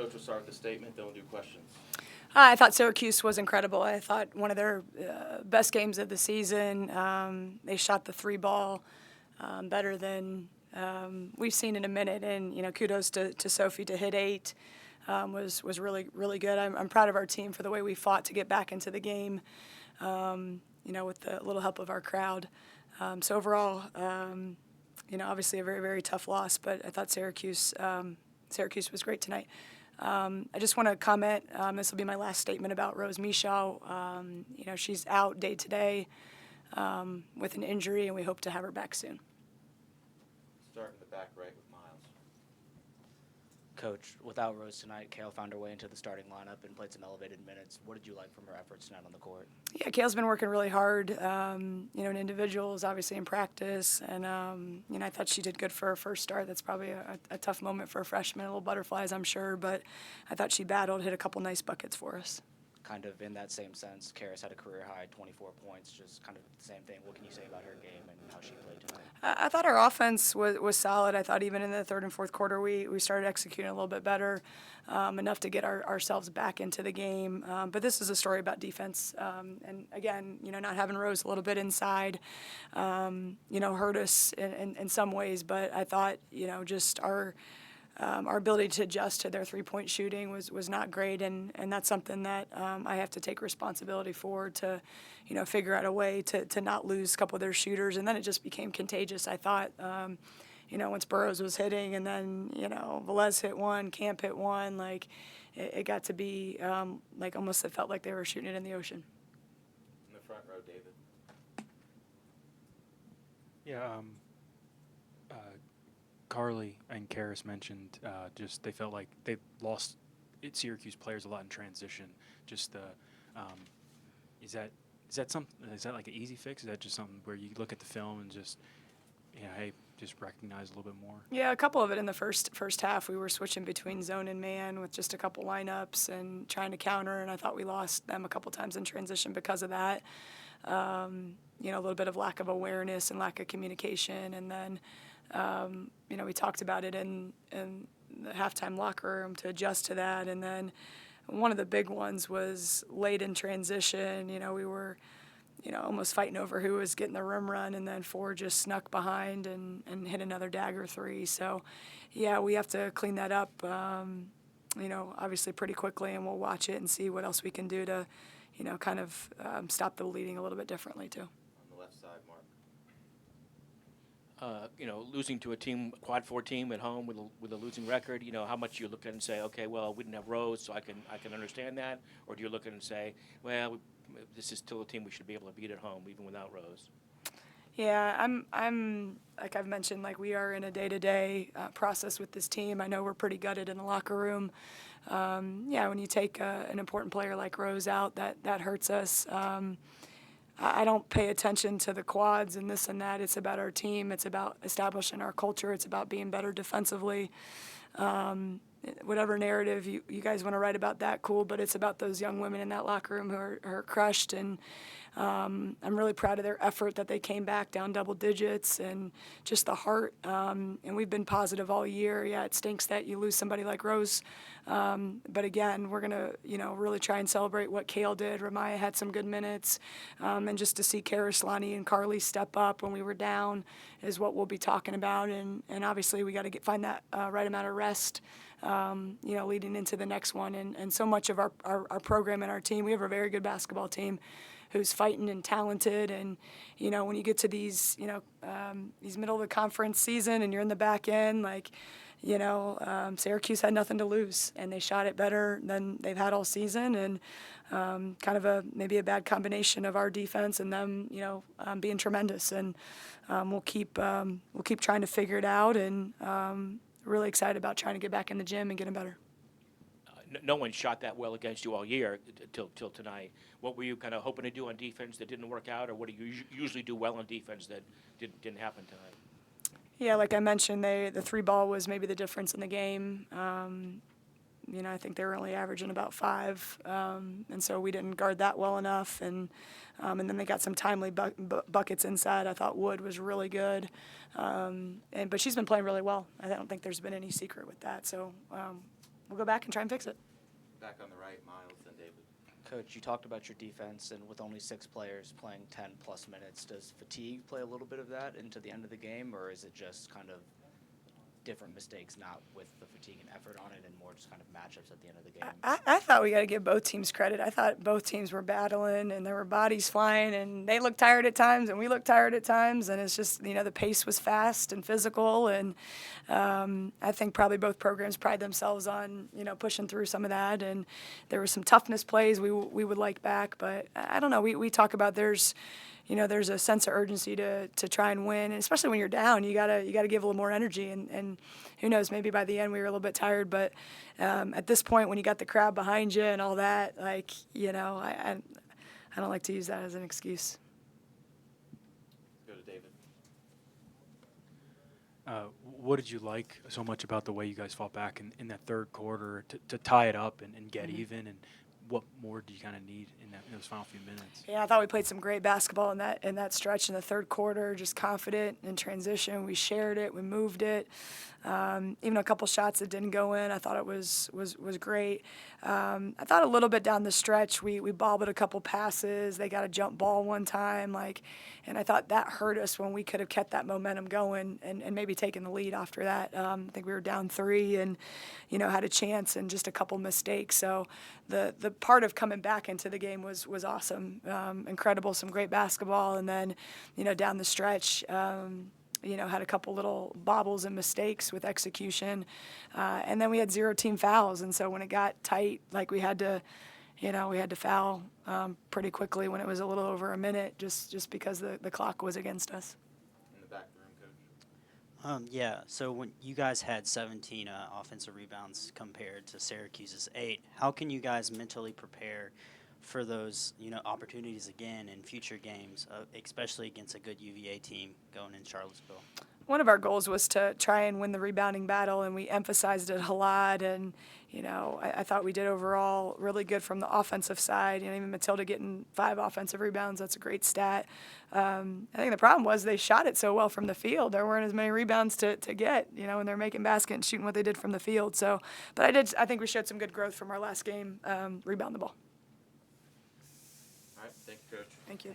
Coach will start with the statement, then we'll do questions. I thought Syracuse was incredible. I thought one of their best games of the season. They shot the three ball better than we've seen in a minute. And, kudos to Sophie to hit 8 was really, really good. I'm proud of our team for the way we fought to get back into the game, with the little help of our crowd. So overall, obviously a very, very tough loss, but I thought Syracuse was great tonight. I just want to comment, this will be my last statement about Rose Michaud. She's out day to day with an injury, and we hope to have her back soon. Start in the back right with Miles. Coach, without Rose tonight, Kale found her way into the starting lineup and played some elevated minutes. What did you like from her efforts tonight on the court? Yeah, Kale's been working really hard, in individuals, obviously in practice, and, I thought she did good for her first start. That's probably a tough moment for a freshman, a little butterflies, I'm sure, but I thought she battled, hit a couple nice buckets for us. Kind of in that same sense, Karis had a career-high 24 points, just kind of the same thing. What can you say about her game and how she played tonight? I thought our offense was solid. I thought even in the third and fourth quarter we started executing a little bit better, enough to get ourselves back into the game. But this is a story about defense. And again, not having Rose a little bit inside, hurt us in some ways. But I thought, just our ability to adjust to their three-point shooting was not great, and that's something that I have to take responsibility for to, figure out a way to not lose a couple of their shooters, and then it just became contagious. I thought, once Burroughs was hitting, and then, Velez hit one, Camp hit one, it got to be almost it felt like they were shooting it in the ocean. In the front row, David. Yeah, Carly and Karis mentioned just they felt like they lost Syracuse players a lot in transition. Just is that something? Is that like an easy fix? Is that just something where you look at the film and just just recognize a little bit more? Yeah, a couple of it in the first half. We were switching between zone and man with just a couple lineups and trying to counter, and I thought we lost them a couple times in transition because of that. A little bit of lack of awareness and lack of communication, and then. We talked about it in the halftime locker room to adjust to that. And then one of the big ones was late in transition. We were, almost fighting over who was getting the rim run, and then Ford just snuck behind and hit another dagger three. So, yeah, we have to clean that up, obviously pretty quickly, and we'll watch it and see what else we can do to, kind of stop the bleeding a little bit differently too. On the left side, Mark. Losing to a quad 4 team at home with a losing record, how much you look at and say, okay, well, we didn't have Rose, so I can understand that, or do you look at it and say, well, this is still a team we should be able to beat at home even without Rose? Yeah, I'm like I've mentioned, we are in a day-to-day process with this team. I know we're pretty gutted in the locker room. When you take an important player like Rose out, that hurts us. I don't pay attention to the quads and this and that. It's about our team. It's about establishing our culture. It's about being better defensively. Whatever narrative you guys want to write about that, cool, but it's about those young women in that locker room who are crushed, and I'm really proud of their effort that they came back down double digits and just the heart, and we've been positive all year. Yeah, it stinks that you lose somebody like Rose, but again, we're going to really try and celebrate what Kale did. Ramaya had some good minutes, and just to see Karis, Lonnie, and Carly step up when we were down is what we'll be talking about, and obviously we got to find that right amount of rest, leading into the next one. And so much of our program and our team, we have a very good basketball team who's fighting and talented. And, when you get to these middle of the conference season and you're in the back end, Syracuse had nothing to lose, and they shot it better than they've had all season. And kind of maybe a bad combination of our defense and them, being tremendous. And we'll keep trying to figure it out, and really excited about trying to get back in the gym and getting better. No one shot that well against you all year till tonight. What were you kind of hoping to do on defense that didn't work out, or what do you usually do well on defense that didn't happen tonight? Yeah, like I mentioned, the three ball was maybe the difference in the game. I think they were only averaging about 5, and so we didn't guard that well enough. And then they got some timely buckets inside. I thought Wood was really good, but she's been playing really well. I don't think there's been any secret with that. So we'll go back and try and fix it. Back on the right, Miles and David. Coach, you talked about your defense, and with only 6 players playing 10-plus minutes, does fatigue play a little bit of that into the end of the game, or is it just kind of different mistakes, not with the fatigue and effort on it, and more just kind of matchups at the end of the game? I thought we got to give both teams credit. I thought both teams were battling, and there were bodies flying, and they looked tired at times, and we looked tired at times, and it's just, the pace was fast and physical, and I think probably both programs pride themselves on, pushing through some of that, and there were some toughness plays we would like back, but I don't know. We talk about there's a sense of urgency to try and win, and especially when you're down, you gotta give a little more energy. And who knows, maybe by the end we were a little bit tired, but at this point, when you got the crowd behind you and all that, I don't like to use that as an excuse. Go to David. What did you like so much about the way you guys fought back in that third quarter to tie it up and get even? And what more do you kind of need in those final few minutes? Yeah, I thought we played some great basketball in that stretch in the third quarter, just confident in transition. We shared it, we moved it. Even a couple shots that didn't go in, I thought it was great. I thought a little bit down the stretch, we bobbled a couple passes. They got a jump ball one time, and I thought that hurt us when we could have kept that momentum going and maybe taken the lead after that. I think we were down 3 and, had a chance and just a couple mistakes. So the part of coming back into the game was awesome, incredible, some great basketball, and then, down the stretch, had a couple little bobbles and mistakes with execution, and then we had 0 team fouls, and so when it got tight, we had to foul pretty quickly when it was a little over a minute, just because the clock was against us. In the back room, Coach. Yeah, so when you guys had 17 offensive rebounds compared to Syracuse's 8, how can you guys mentally prepare for those, opportunities again in future games, especially against a good UVA team going in Charlottesville? One of our goals was to try and win the rebounding battle, and we emphasized it a lot. And, I thought we did overall really good from the offensive side. Even Matilda getting 5 offensive rebounds, that's a great stat. I think the problem was they shot it so well from the field. There weren't as many rebounds to get, when they're making basket and shooting what they did from the field. So, but I think we showed some good growth from our last game, rebound the ball. All right, thank you, Coach. Thank you.